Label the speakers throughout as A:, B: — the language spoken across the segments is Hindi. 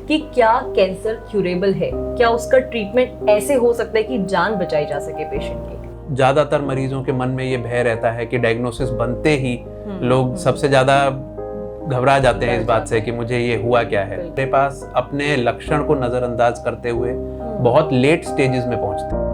A: कि क्या कैंसर क्यूरेबल है, क्या उसका ट्रीटमेंट ऐसे हो सकता है कि जान बचाई जा सके पेशेंट की।
B: ज़्यादातर मरीजों के मन में ये भय रहता है कि डायग्नोसिस बनते ही लोग सबसे ज़्यादा घबरा जाते हैं इस बात से कि मुझे ये हुआ क्या है। मेरे पास अपने लक्षण को नज़रअंदाज करते हुए बहुत लेट स्टेजेस में पहुंचते हैं।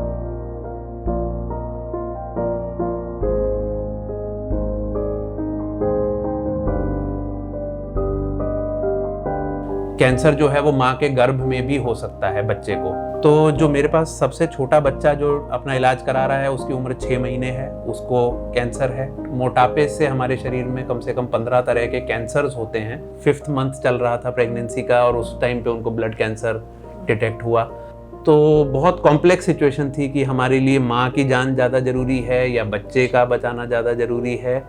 B: कैंसर जो है वो माँ के गर्भ में भी हो सकता है बच्चे को। तो जो मेरे पास सबसे छोटा बच्चा जो अपना इलाज करा रहा है उसकी उम्र 6 महीने है, उसको कैंसर है। मोटापे से हमारे शरीर में कम से कम 15 तरह के कैंसर्स होते हैं। 5th मंथ चल रहा था प्रेगनेंसी का और उस टाइम पे उनको ब्लड कैंसर डिटेक्ट हुआ। तो बहुत कॉम्प्लेक्स सिचुएशन थी कि हमारे लिए माँ की जान ज़्यादा ज़रूरी है या बच्चे का बचाना ज़्यादा ज़रूरी है।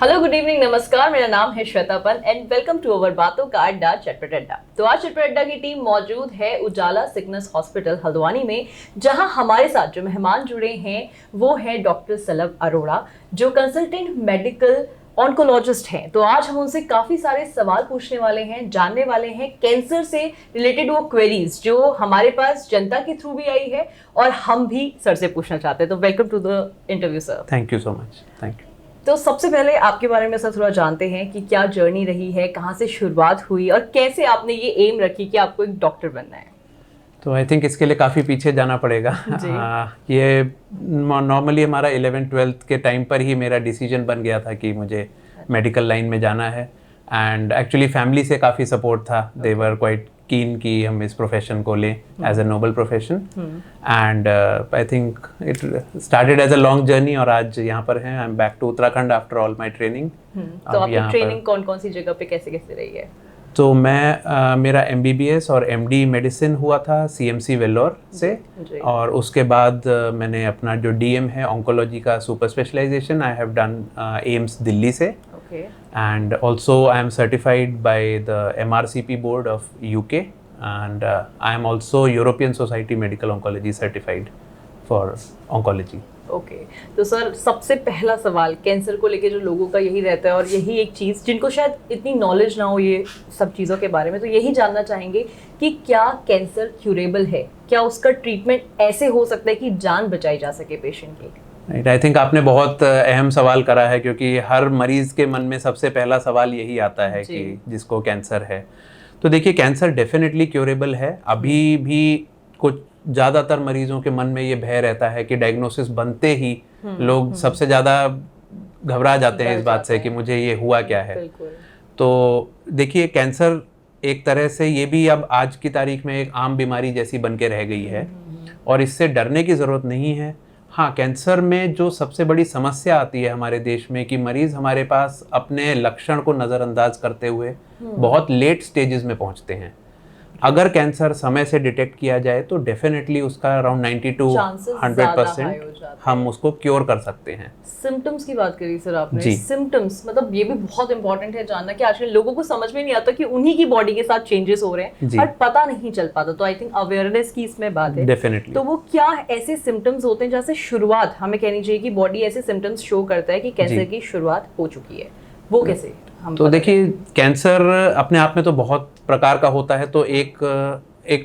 A: हेलो, गुड इवनिंग, नमस्कार। मेरा नाम है श्वेतापन एंड वेलकम टू अवर बातों का अड्डा चटपट अड्डा। तो आज चटपट अड्डा की टीम मौजूद है उजाला सिकनेस हॉस्पिटल हल्द्वानी में, जहां हमारे साथ जो मेहमान जुड़े हैं वो है डॉक्टर सलभ अरोड़ा, जो कंसल्टेंट मेडिकल ऑन्कोलॉजिस्ट हैं। तो आज हम उनसे काफी सारे सवाल पूछने वाले हैं, जानने वाले हैं कैंसर से रिलेटेड वो क्वेरीज जो हमारे पास जनता के थ्रू भी आई है और हम भी सर से पूछना चाहते हैं। तो welcome to the interview sir.
B: Thank you so much. Thank you.
A: तो सबसे पहले आपके बारे में सर थोड़ा जानते हैं कि क्या जर्नी रही है, कहाँ से शुरुआत हुई और कैसे आपने ये एम रखी कि आपको एक डॉक्टर बनना है।
B: तो आई थिंक इसके लिए काफ़ी पीछे जाना पड़ेगा। ये नॉर्मली हमारा 11th-12th के टाइम पर ही मेरा डिसीजन बन गया था कि मुझे मेडिकल लाइन में जाना है। एंड एक्चुअली फैमिली से काफ़ी सपोर्ट था। दे वर क्वाइट कीन कि हम इस प्रोफेशन को लें as a noble profession. And I think it started as a long journey और आज यहाँ पर हैं। I am back to Uttarakhand after all my training.
A: तो आपकी ट्रेनिंग कौन कौन सी जगह पे कैसे कैसे रही है?
B: तो मैं मेरा MBBS और MD मेडिसिन हुआ था CMC वेल्लोर से। और उसके बाद मैंने अपना जो DM है ऑन्कोलॉजी का super specialisation I have done AIIMS Delhi से। And also I am certified by the MRCP board of UK and I am also European Society Medical Oncology certified for oncology.
A: Okay तो सर सबसे पहला सवाल कैंसर को लेके जो लोगों का यही रहता है और यही एक चीज़ जिनको शायद इतनी नॉलेज ना हो ये सब चीज़ों के बारे में, तो यही जानना चाहेंगे कि क्या कैंसर क्यूरेबल है, क्या उसका ट्रीटमेंट ऐसे हो सकता है कि जान बचाई जा सके पेशेंट की।
B: राइट, आई थिंक आपने बहुत अहम सवाल करा है क्योंकि हर मरीज के मन में सबसे पहला सवाल यही आता है कि जिसको कैंसर है। तो देखिए कैंसर डेफिनेटली क्यूरेबल है। अभी भी कुछ ज़्यादातर मरीजों के मन में ये भय रहता है कि डायग्नोसिस बनते ही लोग सबसे ज़्यादा घबरा जाते हैं इस बात से कि मुझे ये हुआ क्या है। तो देखिए कैंसर एक तरह से ये भी अब आज की तारीख में एक आम बीमारी जैसी बन के रह गई है और इससे डरने की ज़रूरत नहीं है। हाँ, कैंसर में जो सबसे बड़ी समस्या आती है हमारे देश में कि मरीज़ हमारे पास अपने लक्षण को नज़रअंदाज करते हुए बहुत लेट स्टेजेस में पहुंचते हैं। अगर कैंसर समय से डिटेक्ट किया जाए तो डेफिनेटली उसका अराउंड 90 to 100% हम उसको क्योर कर सकते हैं।
A: सिम्टम्स की बात करी सर आपने। सिम्टम्स मतलब ये भी बहुत इंपॉर्टेंट है जानना कि आजकल लोगों को समझ में नहीं आता कि उन्हीं की बॉडी के साथ चेंजेस हो रहे हैं और पता नहीं चल पाता। तो आई थिंक अवेयरनेस की इसमें बात है डेफिनेटली। तो वो क्या ऐसे सिम्टम्स होते हैं जैसे शुरुआत हमें कहनी चाहिए कि बॉडी ऐसे सिम्टम्स शो करता है कि कैंसर की शुरुआत हो चुकी है, वो कैसे?
B: तो देखिए कैंसर अपने आप में तो बहुत प्रकार का होता है। तो एक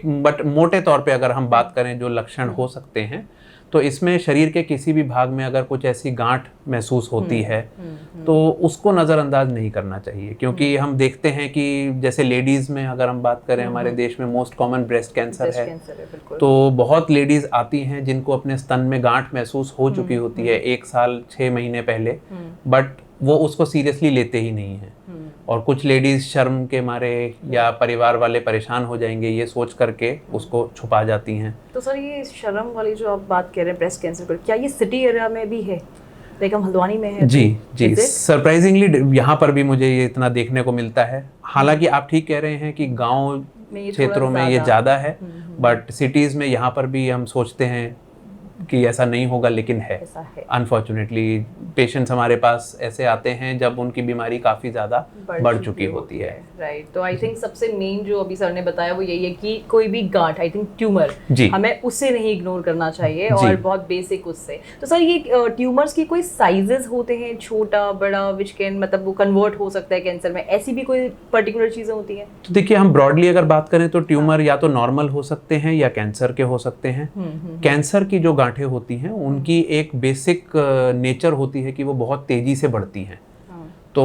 B: बट मोटे तौर पे अगर हम बात करें जो लक्षण हो सकते हैं तो इसमें शरीर के किसी भी भाग में अगर कुछ ऐसी गांठ महसूस होती है तो उसको नज़रअंदाज नहीं करना चाहिए क्योंकि हम देखते हैं कि जैसे लेडीज़ में अगर हम बात करें हमारे देश में मोस्ट कॉमन ब्रेस्ट कैंसर है। तो बहुत लेडीज़ आती हैं जिनको अपने स्तन में गांठ महसूस हो चुकी होती है 1 साल 6 महीने पहले, बट वो उसको सीरियसली लेते ही नहीं हैं। और कुछ लेडीज शर्म के मारे या परिवार वाले परेशान हो जाएंगे ये सोच करके उसको छुपा जाती हैं।
A: तो सर ये शर्म वाली जो आप बात कर रहे हैं ब्रेस्ट कैंसर पर, क्या ये सिटी एरिया में भी है? लाइक हम हल्द्वानी में है।
B: जी सरप्राइजिंगली यहाँ पर भी मुझे ये इतना देखने को मिलता है। हालांकि आप ठीक कह रहे हैं कि गाँव क्षेत्रों में ये ज़्यादा है, बट सिटीज़ में यहाँ पर भी हम सोचते हैं कि ऐसा नहीं होगा, लेकिन है
A: ऐसा है।
B: अनफॉर्चुनेटली पेशेंट्स हमारे पास ऐसे आते हैं जब उनकी बीमारी काफ़ी ज़्यादा बढ़ चुकी होती है।
A: राइट, तो आई थिंक सबसे मेन जो अभी सर ने बताया वो यही है कि कोई भी गांठ, आई थिंक ट्यूमर, हमें उससे नहीं इग्नोर करना चाहिए, और बहुत बेसिक उससे। तो सर ये ट्यूमर्स की कोई साइजेस होते हैं, छोटा बड़ा, विच कैन मतलब वो कन्वर्ट हो सकता है कैंसर में, ऐसी भी कोई पर्टिकुलर चीज़ें होती हैं?
B: तो देखिए, हम ब्रॉडली अगर बात करें तो ट्यूमर या तो नॉर्मल हो सकते हैं या कैंसर के हो सकते हैं। कैंसर की जो गांठें होती हैं उनकी एक बेसिक नेचर होती है कि वो बहुत तेजी से बढ़ती हैं। तो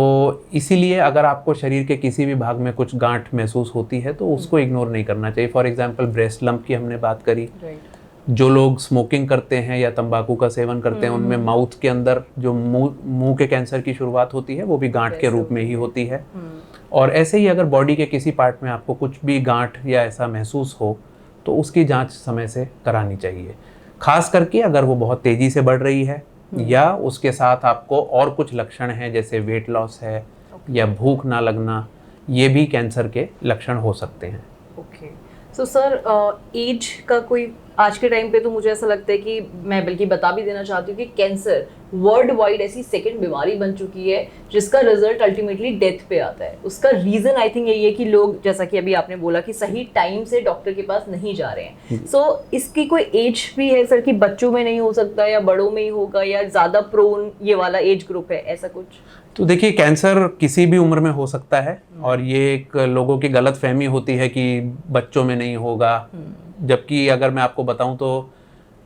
B: इसीलिए अगर आपको शरीर के किसी भी भाग में कुछ गांठ महसूस होती है तो उसको इग्नोर नहीं करना चाहिए। फॉर एग्जांपल ब्रेस्ट लंप की हमने बात करी। जो लोग स्मोकिंग करते हैं या तंबाकू का सेवन करते हैं उनमें माउथ के अंदर जो मुंह के कैंसर की शुरुआत होती है वो भी गांठ के रूप में ही होती है। और ऐसे ही अगर बॉडी के किसी पार्ट में आपको कुछ भी गांठ या ऐसा महसूस हो तो उसकी जांच समय से करानी चाहिए। खास करके अगर वो बहुत तेजी से बढ़ रही है या उसके साथ आपको और कुछ लक्षण हैं जैसे वेट लॉस है या भूख ना लगना, ये भी कैंसर के लक्षण हो सकते हैं।
A: ओके, सो सर एज का कोई आज के टाइम पे तो मुझे ऐसा लगता है कि मैं बल्कि बता भी देना चाहती हूँ कि कैंसर वर्ल्ड वाइड ऐसी सेकंड बीमारी बन चुकी है जिसका रिजल्ट अल्टीमेटली डेथ पे आता है। उसका रीज़न आई थिंक यही है कि लोग, जैसा कि अभी आपने बोला, कि सही टाइम से डॉक्टर के पास नहीं जा रहे हैं। सो इसकी कोई एज भी है सर कि बच्चों में नहीं हो सकता या बड़ों में ही होगा, या ज़्यादा प्रोन ये वाला एज ग्रुप है, ऐसा कुछ?
B: तो देखिए, कैंसर किसी भी उम्र में हो सकता है और ये एक लोगों की गलत फहमी होती है कि बच्चों में नहीं होगा, जबकि अगर मैं आपको बताऊं तो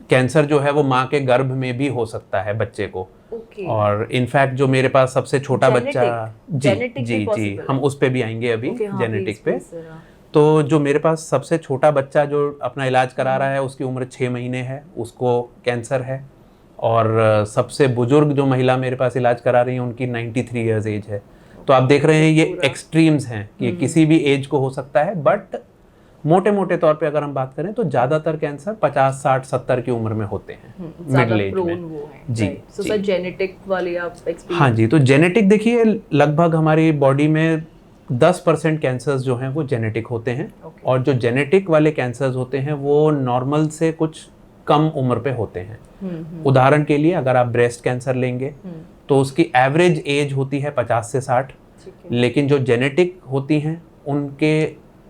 B: कैंसर जो है वो माँ के गर्भ में भी हो सकता है बच्चे को। और इनफैक्ट जो मेरे पास सबसे छोटा बच्चा, जी हम उस पे भी आएंगे अभी, जेनेटिक पे। तो जो मेरे पास सबसे छोटा बच्चा जो अपना इलाज करा रहा है उसकी उम्र 6 महीने है, उसको कैंसर है। और सबसे बुजुर्ग जो महिला मेरे पास इलाज करा रही है उनकी 93 इयर्स एज है। तो आप देख रहे हैं ये एक्सट्रीम्स हैं कि ये किसी भी एज को हो सकता है। बट मोटे मोटे तौर पे अगर हम बात करें तो ज़्यादातर कैंसर 50, 60, 70 की उम्र में होते हैं, मिडिल एज में। जी,
A: तो सर जेनेटिक वाली आप एक्सपीरियंस?
B: हाँ जी, तो जेनेटिक देखिए, लगभग हमारी बॉडी में 10% कैंसर्स जो हैं वो जेनेटिक होते हैं। और जो जेनेटिक वाले कैंसर्स होते हैं वो नॉर्मल से कुछ कम उम्र पे होते हैं। उदाहरण के लिए अगर आप ब्रेस्ट कैंसर लेंगे तो उसकी एवरेज एज होती है 50 से 60, लेकिन जो जेनेटिक होती हैं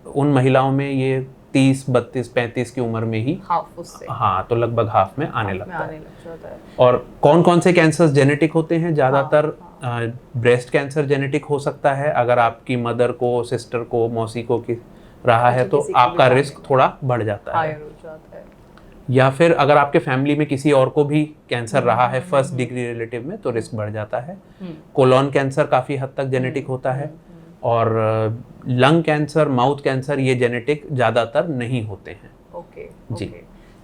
B: उन महिलाओं में ये 30, 32, 35 की उम्र में ही
A: हाफ उससे,
B: हाँ, तो लगभग हाफ में आने लगता है। और कौन कौन से कैंसर्स जेनेटिक होते हैं? ज़्यादातर ब्रेस्ट कैंसर जेनेटिक हो सकता है। अगर आपकी मदर को, सिस्टर को, मौसी को रहा है तो आपका रिस्क थोड़ा बढ़ जाता है। या फिर अगर आपके फैमिली में किसी और को भी कैंसर रहा है फर्स्ट डिग्री रिलेटिव में तो रिस्क बढ़ जाता है। कोलोन कैंसर काफ़ी हद तक जेनेटिक होता है। और लंग कैंसर, माउथ कैंसर, ये जेनेटिक ज़्यादातर नहीं होते हैं।
A: ओके,
B: जी।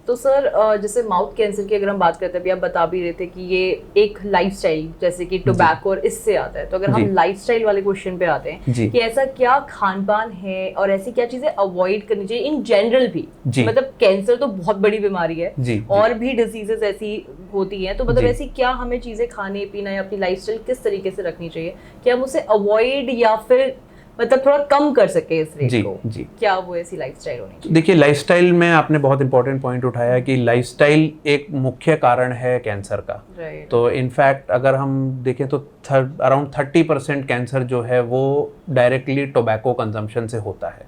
A: तो सर जैसे माउथ कैंसर की अगर हम बात करते हैं, अभी आप बता भी रहे थे कि ये एक लाइफस्टाइल, जैसे कि टोबैको और इससे आता है। तो अगर हम लाइफस्टाइल वाले क्वेश्चन पे आते हैं कि ऐसा क्या खान पान है और ऐसी क्या चीजें अवॉइड करनी चाहिए इन जनरल भी? मतलब कैंसर तो बहुत बड़ी बीमारी है और भी डिजीजेस ऐसी होती हैं, तो मतलब ऐसी क्या हमें चीजें खाने पीना या अपनी लाइफस्टाइल किस तरीके से रखनी चाहिए कि हम उसे अवॉइड या फिर मतलब थोड़ा कम कर सके इस रेट को? क्या वो ऐसी लाइफस्टाइल होनी चाहिए? देखिए,
B: लाइफस्टाइल में आपने बहुत इंपॉर्टेंट पॉइंट उठाया कि लाइफस्टाइल एक मुख्य कारण है कैंसर का। तो इनफैक्ट अगर हम देखें तो अराउंड 30% कैंसर जो है वो डायरेक्टली टोबैको कंजम्पशन से होता है।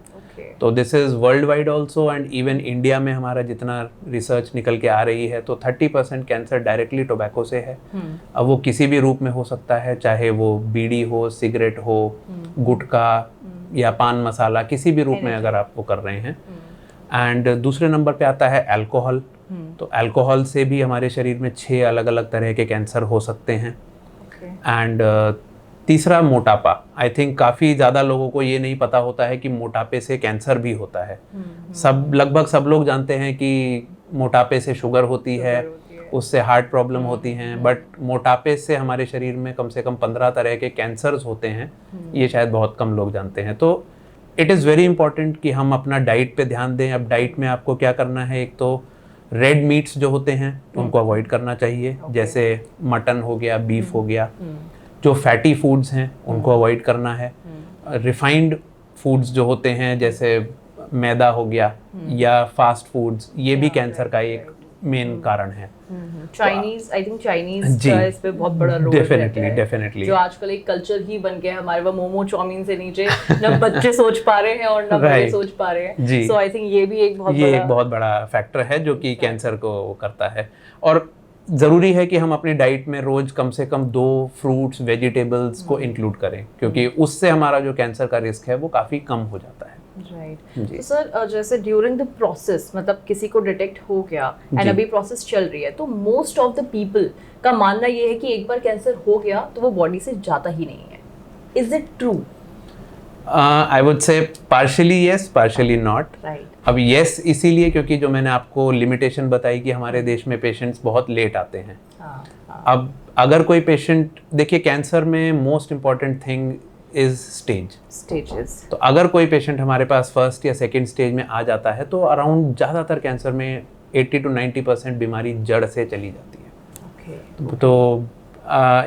B: तो this is world wide also and even India में हमारा जितना रिसर्च निकल के आ रही है तो 30% कैंसर डायरेक्टली टोबैको से है। अब वो किसी भी रूप में हो सकता है, चाहे वो बीड़ी हो, सिगरेट हो, गुटखा या पान मसाला, किसी भी रूप में अगर आप वो कर रहे हैं। एंड दूसरे नंबर पे आता है अल्कोहल। तो अल्कोहल से भी हमारे शरीर में 6 अलग अलग तरह के कैंसर हो सकते हैं। एंड तीसरा मोटापा। आई थिंक काफ़ी ज़्यादा लोगों को ये नहीं पता होता है कि मोटापे से कैंसर भी होता है। लगभग सब लोग जानते हैं कि मोटापे से शुगर होती है, उससे हार्ट प्रॉब्लम होती हैं, बट मोटापे से हमारे शरीर में कम से कम 15 तरह के कैंसर्स होते हैं। ये शायद बहुत कम लोग जानते हैं। तो इट इज़ वेरी इंपॉर्टेंट कि हम अपना डाइट पे ध्यान दें। अब डाइट में आपको क्या करना है, एक तो रेड मीट्स जो होते हैं उनको अवॉइड करना चाहिए, जैसे मटन हो गया, बीफ हो गया। जो फैटी फूड्स हैं उनको अवॉइड करना है। रिफाइंड फूड्स जो होते हैं जैसे मैदा हो गया या फास्ट फूड्स, ये भी कैंसर का एक मेन कारण है।
A: चाइनीज, आई थिंक चाइनीज
B: जी,
A: का इस पे बहुत बड़ा रोल
B: डेफिनेटली
A: रहता है,
B: डेफिनेटली
A: जो आजकल एक कल्चर ही बन गया है हमारे, वो मोमो चाउमीन से नीचे न बच्चे सोच पा रहे हैं और न बड़े
B: Right.
A: सोच पा रहे हैं।
B: जी।
A: सो आई थिंक ये भी एक बहुत
B: ये
A: बड़ा
B: एक बहुत बड़ा फैक्टर है जो कि कैंसर को वो करता है। और ज़रूरी है कि हम अपनी डाइट में रोज कम से कम 2 फ्रूट्स वेजिटेबल्स को इंक्लूड करें, क्योंकि उससे हमारा जो कैंसर का रिस्क है वो काफ़ी कम हो जाता है।
A: राइट।
B: जी।
A: तो सर जैसे ड्यूरिंग द प्रोसेस, मतलब किसी को डिटेक्ट हो गया एंड
B: जी।
A: अभी प्रोसेस चल रही है, तो मोस्ट ऑफ द पीपल का मानना ये है कि एक बार कैंसर हो गया तो वो बॉडी से जाता ही नहीं है। Is it true?
B: I would say partially yes, partially not.
A: Right.
B: अब येस इसीलिए क्योंकि जो मैंने आपको लिमिटेशन बताई कि हमारे देश में पेशेंट्स बहुत लेट आते हैं। अब अगर कोई पेशेंट, देखिए कैंसर में most important thing is stages. तो अगर कोई पेशेंट हमारे पास फर्स्ट या सेकंड स्टेज में आ जाता है तो अराउंड ज़्यादातर कैंसर में 80 to 90% बीमारी जड़ से चली जाती है। तो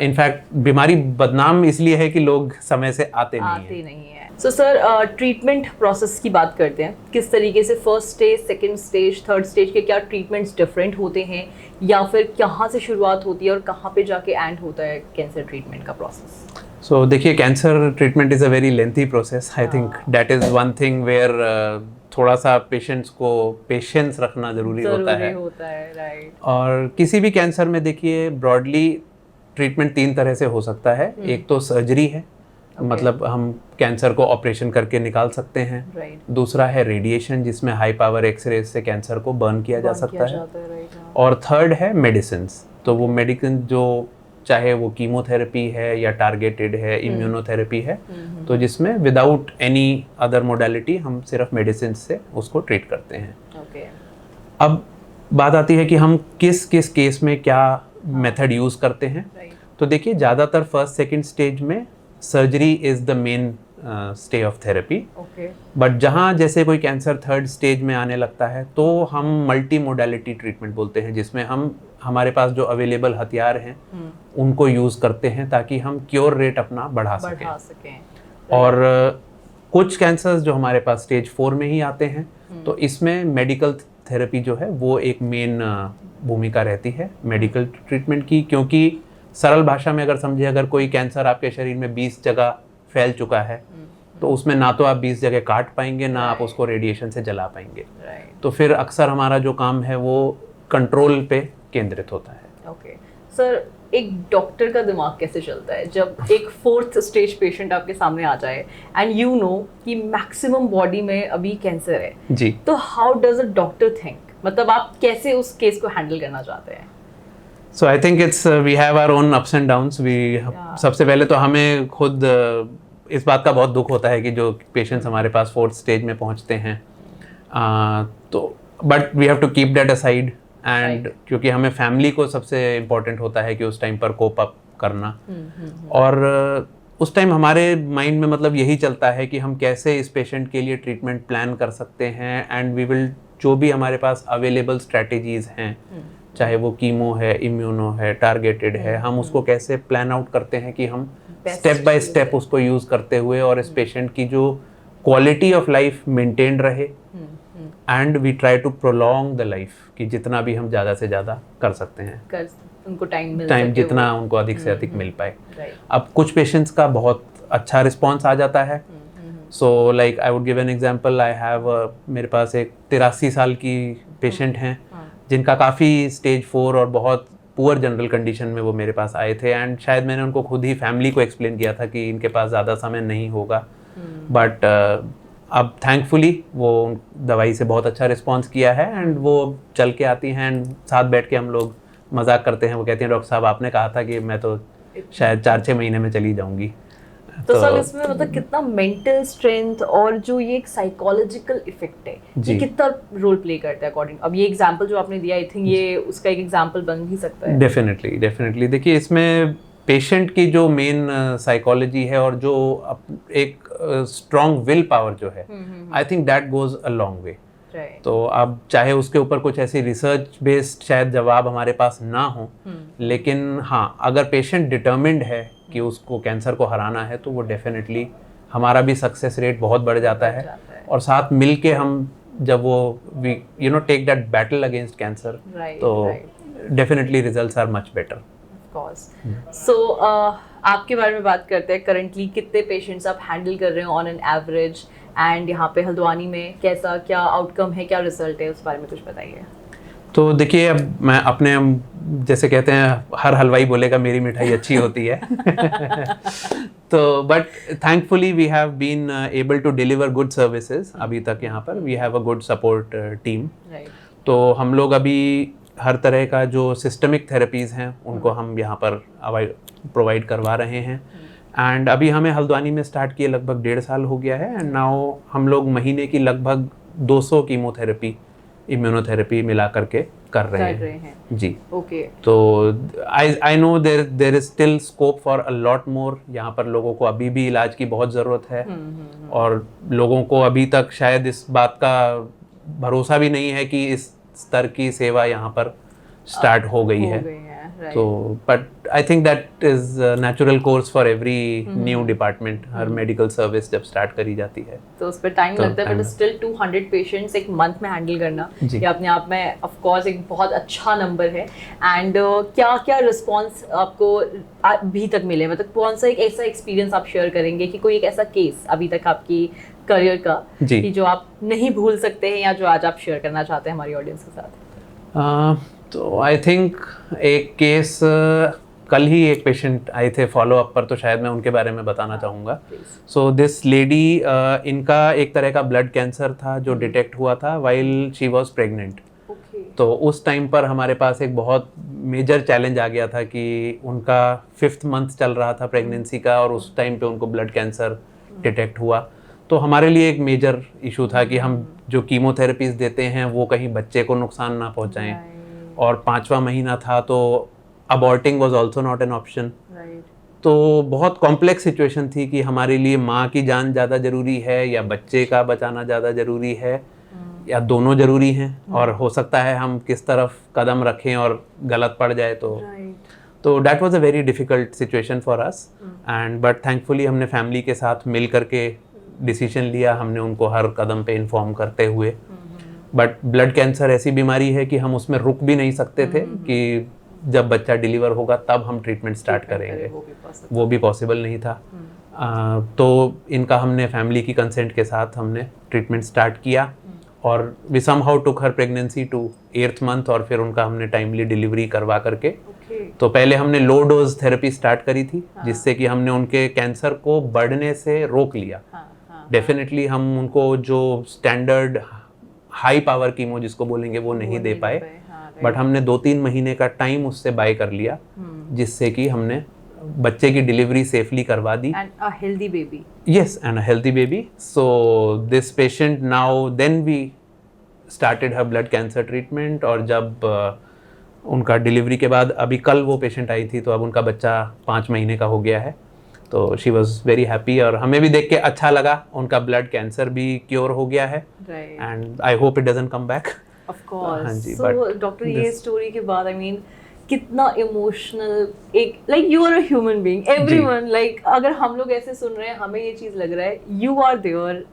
B: इनफैक्ट बीमारी बदनाम इसलिए है कि लोग समय से आते नहीं हैं।
A: सो सर ट्रीटमेंट प्रोसेस की बात करते हैं, किस तरीके से first stage, second stage, third stage के क्या ट्रीटमेंट्स डिफरेंट होते हैं, या फिर कहाँ से शुरुआत होती है और कहाँ पे जाके एंड होता है कैंसर ट्रीटमेंट का प्रोसेस?
B: सो देखिए cancer treatment is a very lengthy process. I think that is one thing where थोड़ा सा पेशेंट्स को पेशेंस रखना ज़रूरी होता है।
A: राइट।
B: और किसी भी कैंसर में देखिए ब्रॉडली ट्रीटमेंट 3 तरह से हो सकता है। एक तो सर्जरी है, मतलब हम कैंसर को ऑपरेशन करके निकाल सकते हैं। दूसरा है रेडिएशन, जिसमें हाई पावर एक्सरे से कैंसर को बर्न किया जा सकता है। और थर्ड है मेडिसिन्स। तो वो मेडिसिन जो चाहे वो कीमोथेरेपी है या टारगेटेड है, इम्यूनोथेरेपी है, तो जिसमें विदाउट एनी अदर मोडालिटी हम सिर्फ मेडिसिन से उसको ट्रीट करते हैं। अब बात आती है कि हम किस किस केस में क्या मेथड यूज़ करते हैं। तो देखिए ज़्यादातर फर्स्ट सेकंड स्टेज में surgery is the main stay of therapy. But जहाँ जैसे कोई कैंसर थर्ड स्टेज में आने लगता है तो हम मल्टी मोडालिटी ट्रीटमेंट बोलते हैं, जिसमें हम हमारे पास जो अवेलेबल हथियार हैं उनको यूज़ करते हैं ताकि हम क्योर रेट अपना बढ़ा सकें। और कुछ कैंसर्स जो हमारे पास स्टेज 4 में ही आते हैं तो इसमें मेडिकल थेरेपी जो है वो एक मेन भूमिका रहती है मेडिकल ट्रीटमेंट की, क्योंकि सरल भाषा में अगर समझे, अगर कोई कैंसर आपके शरीर में 20 जगह फैल चुका है तो उसमें ना तो आप 20 जगह काट पाएंगे, ना आप उसको रेडिएशन से जला पाएंगे। तो फिर अक्सर हमारा जो काम है वो कंट्रोल पे केंद्रित होता है।
A: सर एक डॉक्टर का दिमाग कैसे चलता है जब एक 4th स्टेज पेशेंट आपके सामने आ जाए एंड यू नो कि मैक्सिमम बॉडी में अभी कैंसर है
B: जी,
A: तो how does a doctor think, मतलब आप कैसे उस केस को हैंडल करना चाहते हैं?
B: So I think it's we have our own ups and downs. सबसे पहले तो हमें खुद इस बात का बहुत दुख होता है कि जो पेशेंट्स हमारे पास 4th स्टेज में पहुंचते हैं, तो but we have to keep that aside and क्योंकि हमें फैमिली को सबसे इम्पोर्टेंट होता है कि उस टाइम पर कोप अप करना। और उस टाइम हमारे माइंड में मतलब यही चलता है कि हम कैसे इस पेशेंट के लिए ट्रीटमेंट प्लान कर सकते हैं एंड वी विल, जो भी हमारे पास अवेलेबल स्ट्रैटेजीज हैं, चाहे वो कीमो है, इम्यूनो है, टारगेटेड है, हम उसको कैसे प्लान आउट करते हैं कि हम स्टेप बाय स्टेप उसको यूज़ करते हुए और इस पेशेंट की जो क्वालिटी ऑफ लाइफ मेंटेन रहे and we try to prolong the life, कि जितना भी हम ज़्यादा से ज़्यादा कर सकते हैं,
A: उनको टाइम
B: जितना उनको अधिक से अधिक मिल पाए। अब कुछ पेशेंट्स का बहुत अच्छा रिस्पॉन्स आ जाता है। So like I would give an example, I have मेरे पास एक 83 साल की पेशेंट हैं जिनका काफ़ी स्टेज 4 और बहुत पुअर जनरल कंडीशन में वो मेरे पास आए थे एंड शायद मैंने उनको खुद ही फैमिली को एक्सप्लेन किया था कि इनके पास ज़्यादा समय नहीं होगा। बट अब थैंकफुली वो दवाई से बहुत अच्छा रिस्पॉन्स किया है एंड वो चल के आती हैं एंड साथ बैठ के हम लोग मजाक करते हैं। वो कहती हैं डॉक्टर साहब आपने कहा था कि मैं तो शायद 4-6 महीने में चली जाऊंगी।
A: तो सर इसमें मतलब कितना मेंटल स्ट्रेंथ और जो ये एक साइकोलॉजिकल इफेक्ट है ये कितना रोल प्ले करता है अकॉर्डिंग, अब ये एग्जांपल जो आपने दिया आई थिंक ये उसका एक एग्जांपल बन भी सकता है।
B: डेफिनेटली देखिए इसमें पेशेंट की जो मेन साइकोलॉजी है और जो एक स्ट्रॉन्ग विल पावर जो है, आई think that goes a long way. तो अब चाहे उसके ऊपर कुछ ऐसी रिसर्च बेस्ड शायद जवाब हमारे पास ना हो, लेकिन हाँ अगर पेशेंट डिटर्मिन्ड है कि उसको कैंसर को हराना है तो वो डेफिनेटली हमारा भी सक्सेस रेट बहुत बढ़ जाता है और साथ मिल के हम जब वो we take that battle against cancer, तो definitely results are much better.
A: So आपके बारे में बात करते हैं, करंटली कितने पेशेंट्स आप हैंडल कर रहे हो ऑन एन एवरेज, एंड यहाँ पे हल्द्वानी में कैसा क्या आउटकम है, क्या रिजल्ट है, उस बारे में कुछ बताइए।
B: तो देखिए, अब मैं अपने, जैसे कहते हैं हर हलवाई बोलेगा मेरी मिठाई अच्छी होती है तो but thankfully we have been able to deliver good services अभी तक यहाँ पर। We have a good support team. तो हम लोग अभी हर तरह का जो सिस्टमिक थेरेपीज़ हैं उनको हम यहाँ पर प्रोवाइड करवा रहे हैं। एंड अभी हमें हल्द्वानी में स्टार्ट किए लगभग 1.5 साल हो गया है। एंड नाउ हम लोग महीने की लगभग 200 कीमोथेरेपी, इम्यूनोथेरेपी मिला करके कर रहे हैं जी।
A: ओके।
B: तो I know there is still scope for a lot more. यहाँ पर लोगों को अभी भी इलाज की बहुत ज़रूरत है। और लोगों को अभी तक शायद इस बात का भरोसा भी नहीं है कि इस स्तर की सेवा यहाँ पर स्टार्ट हो गई है। तो but I think that is natural course for every new department. Her medical service जब स्टार्ट करी जाती है तो
A: उस पर टाइम लगता है, बट स्टिल 200 पेशेंट्स एक मंथ में हैंडल करना ये अपने आप में ऑफ कोर्स एक बहुत अच्छा नंबर है। एंड क्या क्या रिस्पांस आपको अभी तक मिले, मतलब कौन सा एक ऐसा एक्सपीरियंस आप शेयर करेंगे कि कोई एक ऐसा केस अभी तक आपकी करियर का कि जो आप नहीं भूल सकते हैं, या जो आज आप शेयर करना चाहते हैं हमारी ऑडियंस के साथ?
B: तो आई थिंक एक केस कल ही एक पेशेंट आए थे फॉलो अप पर, तो शायद मैं उनके बारे में बताना चाहूँगा। सो दिस लेडी, इनका एक तरह का ब्लड कैंसर था जो डिटेक्ट हुआ था वाइल शी वाज प्रेग्नेंट। तो उस टाइम पर हमारे पास एक बहुत मेजर चैलेंज आ गया था कि उनका 5th मंथ चल रहा था प्रेगनेंसी का, और उस टाइम पे उनको ब्लड कैंसर डिटेक्ट हुआ। तो हमारे लिए एक मेजर इशू था कि हम जो कीमोथेरेपीज़ देते हैं वो कहीं बच्चे को नुकसान ना पहुंचाएं। और 5वां महीना था, तो aborting was also not an option. तो बहुत कॉम्प्लेक्स सिचुएशन थी कि हमारे लिए माँ की जान ज़्यादा ज़रूरी है या बच्चे का बचाना ज़्यादा ज़रूरी है, या दोनों ज़रूरी हैं। और हो सकता है हम किस तरफ कदम रखें और गलत पड़ जाए। तो that was a very difficult situation for us. And but thankfully हमने फैमिली के साथ मिल करके डिसीजन लिया, हमने उनको हर कदम पे इन्फॉर्म करते हुए। बट ब्लड कैंसर ऐसी बीमारी है कि हम उसमें रुक भी नहीं सकते थे कि जब बच्चा डिलीवर होगा तब हम ट्रीटमेंट स्टार्ट करेंगे, वो भी पॉसिबल नहीं था। तो इनका हमने फैमिली की कंसेंट के साथ हमने ट्रीटमेंट स्टार्ट किया, और we somehow took her pregnancy to 8th month, और फिर उनका हमने टाइमली डिलीवरी करवा करके तो पहले हमने लो डोज थेरेपी स्टार्ट करी थी, जिससे कि हमने उनके कैंसर को बढ़ने से रोक लिया। डेफिनेटली हम उनको जो स्टैंडर्ड हाई पावर कीमो जिसको बोलेंगे वो नहीं दे पाए, बट हमने 2-3 महीने का टाइम उससे बाय कर लिया, जिससे कि हमने बच्चे की डिलीवरी सेफली करवा दी।
A: And a healthy baby.
B: Yes, and a healthy baby. So this patient now then we started her blood cancer treatment. और जब उनका डिलीवरी के बाद अभी कल वो पेशेंट आई थी, तो अब उनका बच्चा 5 महीने का हो गया है। तो शी वॉज वेरी हैप्पी, और हमें भी देख के अच्छा लगा। उनका ब्लड कैंसर भी क्योर हो गया है, and I hope it doesn't come back.
A: Of course. हाँ जी। सो डॉक्टर, ये स्टोरी के बाद आई मीन कितना इमोशनल, एक like you are a human being, everyone, like अगर हम लोग ऐसे सुन रहे हैं, हमें ये चीज लग रहा है यू आर देयर,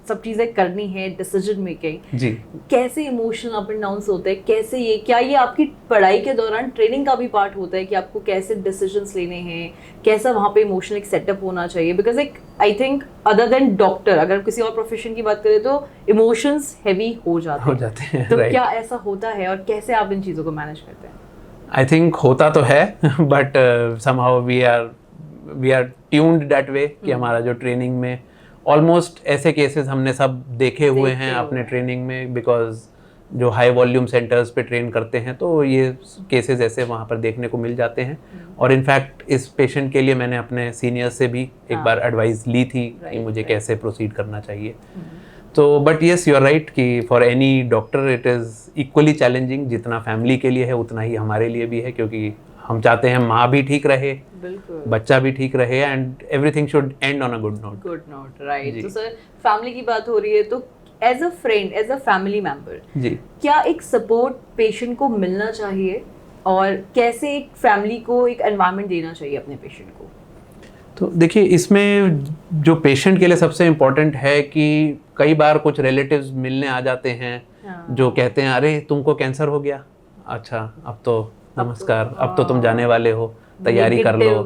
A: सब चीजें करनी है, डिसीजन मेकिंग जी, कैसे इमोशनल अप एंड डाउन्स होते हैं, कैसे ये, क्या ये आपकी पढ़ाई के दौरान ट्रेनिंग का भी पार्ट होता है कि आपको कैसे डिसीजंस लेने हैं, कैसा वहाँ पे इमोशनल एक सेटअप होना चाहिए? बिकॉज एक I think other than doctor, अगर किसी और प्रोफेशन की बात करें तो इमोशंस हैवी हो जाते हैं। तो क्या ऐसा होता है, और कैसे आप इन चीज़ों को मैनेज करते हैं?
B: आई थिंक होता तो है, but somehow we are tuned that way कि हमारा जो ट्रेनिंग में ऑलमोस्ट ऐसे केसेस हमने सब देखे हुए हैं अपने ट्रेनिंग में, बिकॉज जो हाई वॉल्यूम सेंटर्स पे ट्रेन करते हैं तो ये केसेस ऐसे वहाँ पर देखने को मिल जाते हैं। और इनफैक्ट इस पेशेंट के लिए मैंने अपने सीनियर्स से भी एक बार एडवाइस ली थी कि मुझे कैसे प्रोसीड करना चाहिए। तो but yes, you are right कि for any doctor it is equally challenging. जितना फैमिली के लिए है उतना ही हमारे लिए भी है, क्योंकि हम चाहते हैं माँ भी ठीक रहे, बच्चा भी ठीक रहे, and everything should end on a good note.
A: Right. तो सर, फैमिली की बात हो रही है, तो as a friend, as a family member जी, क्या एक सपोर्ट पेशेंट को मिलना चाहिए, और कैसे एक फैमिली को एक एनवायरनमेंट देना चाहिए अपने पेशेंट को?
B: तो देखिए इसमें जो पेशेंट के लिए सबसे इम्पोर्टेंट है कि कई बार कुछ रिलेटिव्स मिलने आ जाते हैं जो कहते हैं अरे तुमको कैंसर हो गया, अच्छा अब तो नमस्कार, अब तो तुम जाने वाले हो, तैयारी कर लो।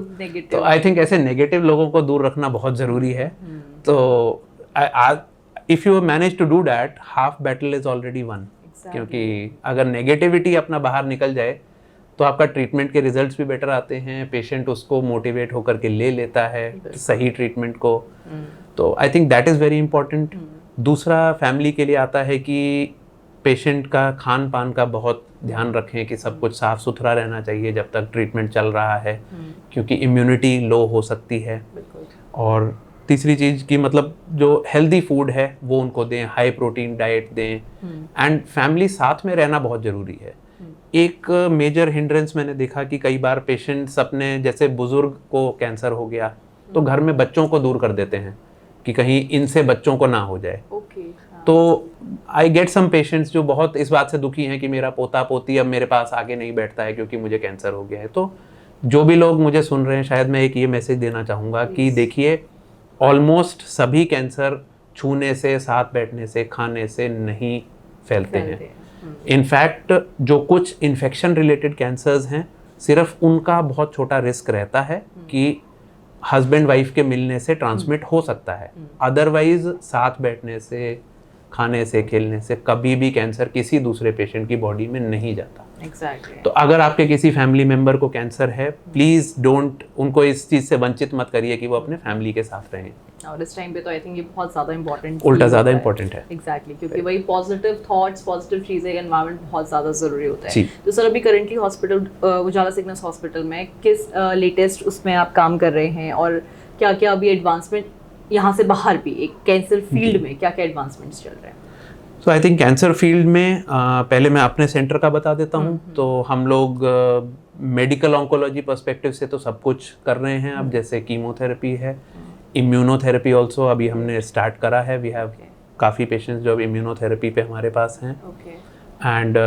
B: तो आई थिंक ऐसे नेगेटिव लोगों को दूर रखना बहुत ज़रूरी है। तो if you manage to do that, half battle is already won. क्योंकि अगर नेगेटिविटी अपना बाहर निकल जाए तो आपका ट्रीटमेंट के रिजल्ट्स भी बेटर आते हैं, पेशेंट उसको मोटिवेट होकर के ले लेता है सही ट्रीटमेंट को। तो आई think that is very important. दूसरा फैमिली के लिए आता है कि पेशेंट का खान पान का बहुत ध्यान रखें कि सब कुछ साफ़ सुथरा रहना चाहिए जब तक ट्रीटमेंट चल रहा है, क्योंकि इम्यूनिटी लो हो सकती है। और तीसरी चीज़ की मतलब जो हेल्दी फूड है वो उनको दें, हाई प्रोटीन डाइट दें, एंड फैमिली साथ में रहना बहुत ज़रूरी है। एक मेजर हिंड्रेंस मैंने देखा कि कई बार पेशेंट्स अपने, जैसे बुजुर्ग को कैंसर हो गया तो घर में बच्चों को दूर कर देते हैं कि कहीं इनसे बच्चों को ना हो जाए। तो आई गेट सम पेशेंट्स जो बहुत इस बात से दुखी हैं कि मेरा पोता पोती अब मेरे पास आके नहीं बैठता है क्योंकि मुझे कैंसर हो गया है। तो जो भी लोग मुझे सुन रहे हैं, शायद मैं एक ये मैसेज देना चाहूँगा कि देखिए ऑलमोस्ट सभी कैंसर छूने से, साथ बैठने से, खाने से नहीं फैलते हैं। इनफैक्ट जो कुछ इन्फेक्शन रिलेटेड कैंसर्स हैं, सिर्फ उनका बहुत छोटा रिस्क रहता है कि हस्बैंड वाइफ के मिलने से ट्रांसमिट हो सकता है। अदरवाइज साथ बैठने से, खाने से, खेलने से कभी भी कैंसर किसी दूसरे पेशेंट की बॉडी में नहीं जाता।
A: Exactly.
B: तो अगर आपके किसी फैमिली मेंबर को कैंसर है, प्लीज डोंट, उनको इस चीज से वंचित मत करिए कि वो अपने फैमिली के साथ रहें।
A: और इस टाइम पे तो आई थिंक ये बहुत ज़्यादा इंपॉर्टेंट,
B: उल्टा ज़्यादा इंपॉर्टेंट है।
A: एग्जैक्टली, क्योंकि वही पॉजिटिव थॉट्स, पॉजिटिव चीज़ें, एनवायरनमेंट बहुत ज़्यादा ज़रूरी होता है। तो सर अभी करेंटली हॉस्पिटल, उजाला सिग्नस हॉस्पिटल में किस लेटेस्ट उसमें आप काम कर रहे हैं, और क्या क्या अभी एडवांसमेंट यहाँ से बाहर भी एक कैंसर फील्ड में क्या क्या एडवांसमेंट्स चल रहे हैं?
B: So I think cancer field में पहले मैं अपने सेंटर का बता देता हूँ। तो हम लोग मेडिकल ऑन्कोलॉजी पर्सपेक्टिव से तो सब कुछ कर रहे हैं अब, जैसे कीमोथेरेपी है, इम्यूनोथेरेपी ऑल्सो अभी हमने स्टार्ट करा है। वी हैव काफ़ी पेशेंट्स जो अब इम्यूनोथेरेपी पे हमारे पास हैं। एंड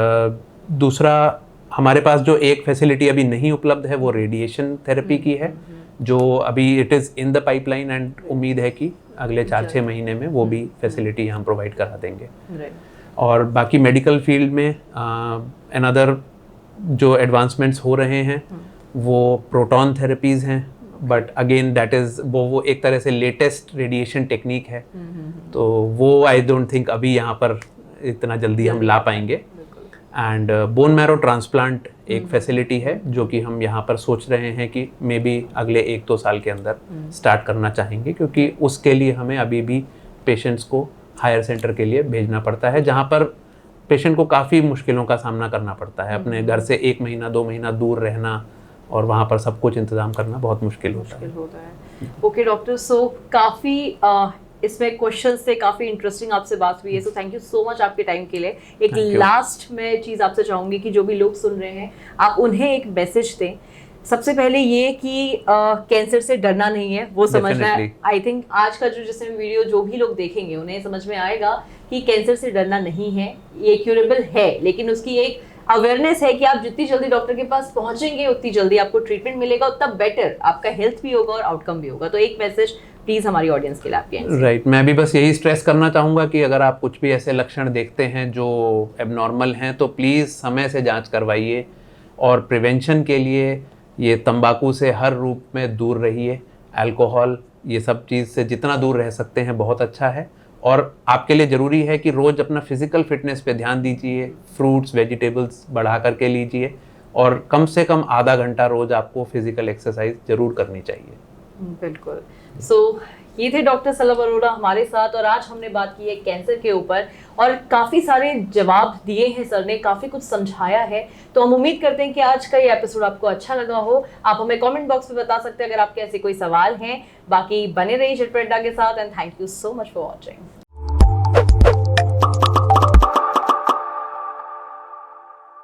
B: दूसरा हमारे पास जो एक फैसिलिटी अभी नहीं उपलब्ध है वो रेडिएशन थेरेपी की है, जो अभी it is in the pipeline, and उम्मीद है कि अगले 4-6 महीने में वो भी फैसिलिटी हम प्रोवाइड करा देंगे। और बाकी मेडिकल फील्ड में अनदर जो एडवांसमेंट्स हो रहे हैं वो प्रोटॉन थेरेपीज़ हैं, बट अगेन दैट इज़ वो एक तरह से लेटेस्ट रेडिएशन टेक्निक है। तो वो आई डोंट थिंक अभी यहाँ पर इतना जल्दी हम ला पाएंगे। एंड बोन मैरो ट्रांसप्लांट एक फैसिलिटी है जो कि हम यहाँ पर सोच रहे हैं कि मे बी अगले 1-2 साल के अंदर स्टार्ट करना चाहेंगे, क्योंकि उसके लिए हमें अभी भी पेशेंट्स को हायर सेंटर के लिए भेजना पड़ता है, जहाँ पर पेशेंट को काफ़ी मुश्किलों का सामना करना पड़ता है। अपने घर से 1 महीना 2 महीना दूर रहना और वहाँ पर सब कुछ इंतजाम करना बहुत मुश्किल होता है।
A: ओके डॉक्टर, सो काफ़ी इसमें क्वेश्चन से काफ़ी इंटरेस्टिंग आपसे बात हुई है, so thank you so much आपके टाइम के लिए। एक लास्ट में चीज़ आपसे चाहूँगी कि जो भी लोग सुन रहे हैं आप उन्हें एक मैसेज दें। सबसे पहले ये कि कैंसर से डरना नहीं है, वो समझना है। आई थिंक आज का जो जिसमें वीडियो जो भी लोग देखेंगे उन्हें समझ में आएगा कि कैंसर से डरना नहीं है, ये क्यूरेबल है, लेकिन उसकी एक अवेयरनेस है कि आप जितनी जल्दी डॉक्टर के पास पहुंचेंगे उतनी जल्दी आपको ट्रीटमेंट मिलेगा, उतना बेटर आपका हेल्थ भी होगा और आउटकम भी होगा। तो एक मैसेज प्लीज हमारी ऑडियंस के लिए आपके।
B: राइट, मैं भी बस यही स्ट्रेस करना चाहूँगा कि अगर आप कुछ भी ऐसे लक्षण देखते हैं जो एबनॉर्मल हैं तो प्लीज़ समय से जांच करवाइए, और प्रिवेंशन के लिए ये तंबाकू से हर रूप में दूर रहिए, अल्कोहल ये सब चीज़ से जितना दूर रह सकते हैं बहुत अच्छा है। और आपके लिए ज़रूरी है कि रोज़ अपना फिजिकल फिटनेस पे ध्यान दीजिए, फ्रूट्स वेजिटेबल्स बढ़ा करके लीजिए, और कम से कम आधा घंटा रोज़ आपको फिजिकल एक्सरसाइज ज़रूर करनी चाहिए।
A: बिल्कुल। सो ये थे डॉक्टर सलभ अरोड़ा हमारे साथ, और आज हमने बात की है कैंसर के ऊपर, और काफ़ी सारे जवाब दिए हैं सर ने, काफ़ी कुछ समझाया है। तो हम उम्मीद करते हैं कि आज का ये एपिसोड आपको अच्छा लगा हो। आप हमें कमेंट बॉक्स में बता सकते हैं अगर आपके ऐसे कोई सवाल हैं। बाकी बने रहिए झटपट अड्डा के साथ, and thank you so much for watching.